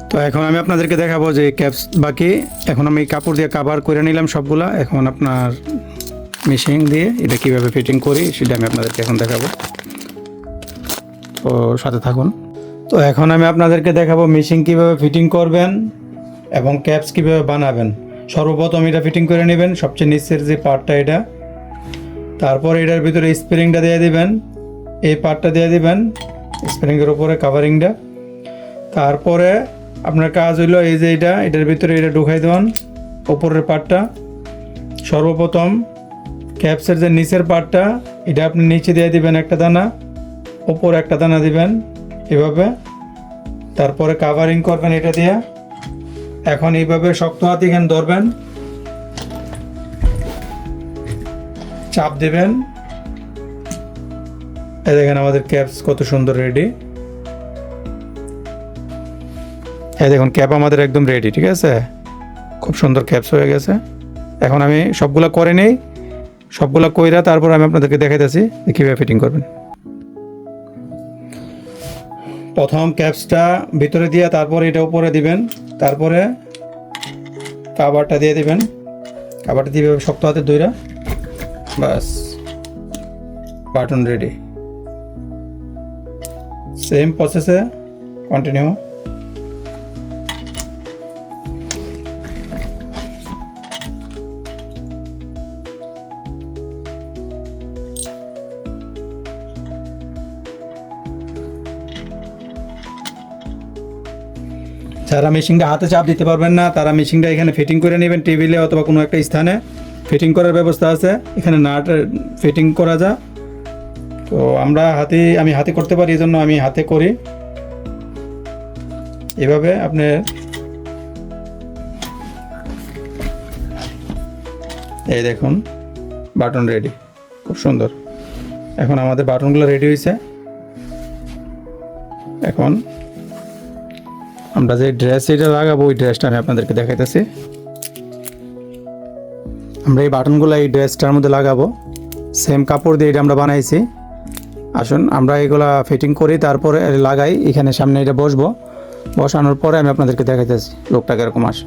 তো এখন আমি আপনাদেরকে দেখাবো যে ক্যাপস বাকি। এখন আমি কাপড় দিয়ে কভার করে নিলাম সবগুলা। এখন আপনার মেশিন দিয়ে এটা কীভাবে ফিটিং করি সেটা আমি আপনাদেরকে এখন দেখাবো, তো সাথে থাকুন। তো এখন আমি আপনাদেরকে দেখাবো মেশিন কীভাবে ফিটিং করবেন এবং ক্যাপস কীভাবে বানাবেন। সর্বপ্রথম এটা ফিটিং করে নেবেন, সবচেয়ে নিচের যে পার্টটা এটা। তারপর এটার ভিতরে স্প্রিংটা দিয়ে দিবেন, এই পার্টটা দিয়ে দিবেন স্প্রিংয়ের উপরে কাভারিংটা। তারপরে আপনার কাজ হইলো এই যে এটার ভিতরে এটা ঢুকাই দেবেন উপরের পার্টটা। সর্বপ্রথম ক্যাপসের যে নিচের পার্টটা এটা আপনি নিচে দিয়ে দিবেন একটা দানা, উপরে একটা দানা দিবেন এভাবে। তারপরে কাভারিং করবেন এটা দিয়ে। এখন এইভাবে শক্ত হাতে এখানে ধরবেন, চাপ দেবেন। এই দেখেন আমাদের ক্যাপস কত সুন্দর রেডি। এই দেখুন ক্যাপ আমাদের একদম রেডি, ঠিক আছে, খুব সুন্দর ক্যাপস হয়ে গেছে। এখন আমি সবগুলা করে নেই, সবগুলা কইরা তারপর আমি আপনাদেরকে দেখাইতেছি কীভাবে ফিটিং করবেন। প্রথম ক্যাপসটা ভিতরে দিয়ে তারপর এটা উপরে দিবেন, তারপরে কাভারটা দিয়ে দিবেন। কাভারটা দিয়ে শক্ত হাতে ধইরা বাস বাটন রেডি। সেম প্রসেসে কন্টিনিউ। যারা মেশিনটা হাতে চাপ দিতে পারবেন না তারা মেশিনটা এখানে ফিটিং করে নেবেন, টেবিলে অথবা কোনো একটা স্থানে ফিটিং করার ব্যবস্থা আছে, এখানে নাট ফিটিং করা যায়। তো আমি হাতে করতে পারি, এই জন্য আমি হাতে করি। এভাবে আপনি এই দেখুন বাটন রেডি, খুব সুন্দর। এখন আমাদের বাটনগুলো রেডি হয়েছে। এখন আমরা যে ড্রেস এটা লাগাবো ওই ড্রেসটা আমি আপনাদেরকে দেখাইতেছি। আমরা এই বাটনগুলো এই ড্রেসটার মধ্যে লাগাবো, সেম কাপড় দিয়ে এটা আমরা বানাইছি। আসুন আমরা এগুলা ফিটিং করি, তারপরে লাগাই। এখানে সামনে এটা বসানোর পরে আমি আপনাদেরকে দেখাইতেছি লোকটা কীরকম আসে।